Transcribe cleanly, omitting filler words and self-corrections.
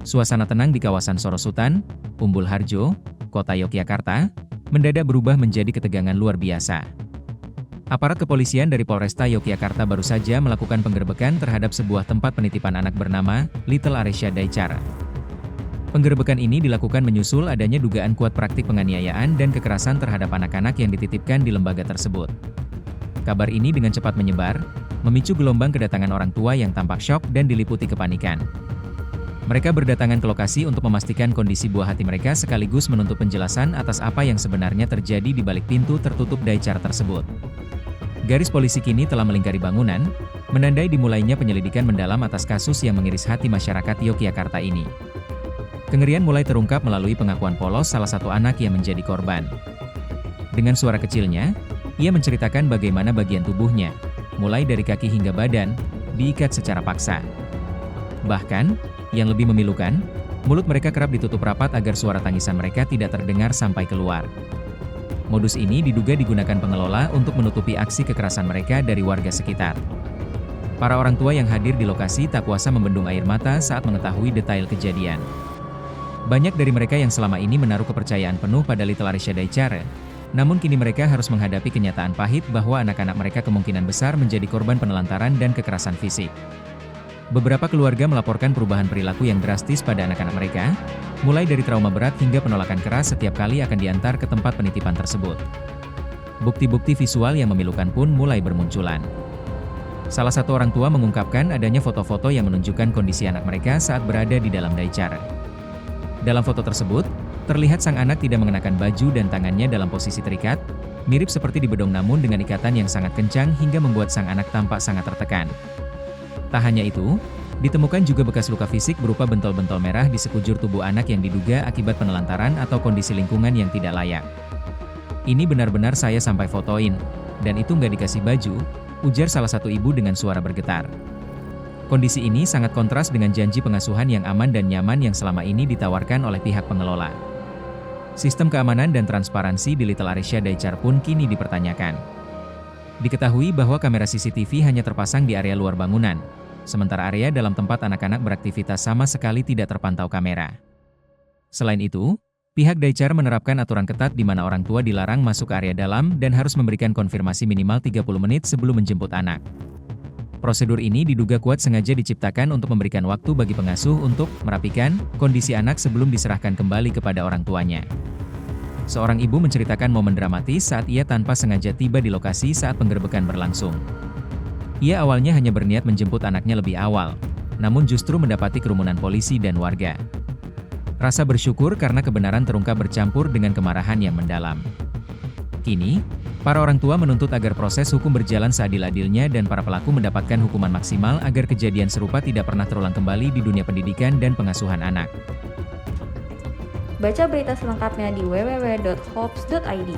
Suasana tenang di kawasan Sorosutan, Umbul Harjo, Kota Yogyakarta, mendadak berubah menjadi ketegangan luar biasa. Aparat kepolisian dari Polresta Yogyakarta baru saja melakukan penggerbekan terhadap sebuah tempat penitipan anak bernama Little Aresya Daicar. Penggerbekan ini dilakukan menyusul adanya dugaan kuat praktik penganiayaan dan kekerasan terhadap anak-anak yang dititipkan di lembaga tersebut. Kabar ini dengan cepat menyebar, memicu gelombang kedatangan orang tua yang tampak syok dan diliputi kepanikan. Mereka berdatangan ke lokasi untuk memastikan kondisi buah hati mereka sekaligus menuntut penjelasan atas apa yang sebenarnya terjadi di balik pintu tertutup Daicar tersebut. Garis polisi kini telah melingkari bangunan, menandai dimulainya penyelidikan mendalam atas kasus yang mengiris hati masyarakat Yogyakarta ini. Kengerian mulai terungkap melalui pengakuan polos salah satu anak yang menjadi korban. Dengan suara kecilnya, ia menceritakan bagaimana bagian tubuhnya, mulai dari kaki hingga badan, diikat secara paksa. Bahkan, yang lebih memilukan, mulut mereka kerap ditutup rapat agar suara tangisan mereka tidak terdengar sampai keluar. Modus ini diduga digunakan pengelola untuk menutupi aksi kekerasan mereka dari warga sekitar. Para orang tua yang hadir di lokasi tak kuasa membendung air mata saat mengetahui detail kejadian. Banyak dari mereka yang selama ini menaruh kepercayaan penuh pada Little Aresya Daicar, namun kini mereka harus menghadapi kenyataan pahit bahwa anak-anak mereka kemungkinan besar menjadi korban penelantaran dan kekerasan fisik. Beberapa keluarga melaporkan perubahan perilaku yang drastis pada anak-anak mereka, mulai dari trauma berat hingga penolakan keras setiap kali akan diantar ke tempat penitipan tersebut. Bukti-bukti visual yang memilukan pun mulai bermunculan. Salah satu orang tua mengungkapkan adanya foto-foto yang menunjukkan kondisi anak mereka saat berada di dalam Daicar. Dalam foto tersebut, terlihat sang anak tidak mengenakan baju dan tangannya dalam posisi terikat, mirip seperti dibedong namun dengan ikatan yang sangat kencang hingga membuat sang anak tampak sangat tertekan. Tak hanya itu, ditemukan juga bekas luka fisik berupa bentol-bentol merah di sekujur tubuh anak yang diduga akibat penelantaran atau kondisi lingkungan yang tidak layak. Ini benar-benar saya sampai fotoin, dan itu nggak dikasih baju, ujar salah satu ibu dengan suara bergetar. Kondisi ini sangat kontras dengan janji pengasuhan yang aman dan nyaman yang selama ini ditawarkan oleh pihak pengelola. Sistem keamanan dan transparansi di Little Aresya Daicar pun kini dipertanyakan. Diketahui bahwa kamera CCTV hanya terpasang di area luar bangunan, sementara area dalam tempat anak-anak beraktivitas sama sekali tidak terpantau kamera. Selain itu, pihak Daicar menerapkan aturan ketat di mana orang tua dilarang masuk ke area dalam dan harus memberikan konfirmasi minimal 30 menit sebelum menjemput anak. Prosedur ini diduga kuat sengaja diciptakan untuk memberikan waktu bagi pengasuh untuk merapikan kondisi anak sebelum diserahkan kembali kepada orang tuanya. Seorang ibu menceritakan momen dramatis saat ia tanpa sengaja tiba di lokasi saat penggerbekan berlangsung. Ia awalnya hanya berniat menjemput anaknya lebih awal, namun justru mendapati kerumunan polisi dan warga. Rasa bersyukur karena kebenaran terungkap bercampur dengan kemarahan yang mendalam. Kini, para orang tua menuntut agar proses hukum berjalan seadil-adilnya dan para pelaku mendapatkan hukuman maksimal agar kejadian serupa tidak pernah terulang kembali di dunia pendidikan dan pengasuhan anak. Baca berita selengkapnya di www.hops.id.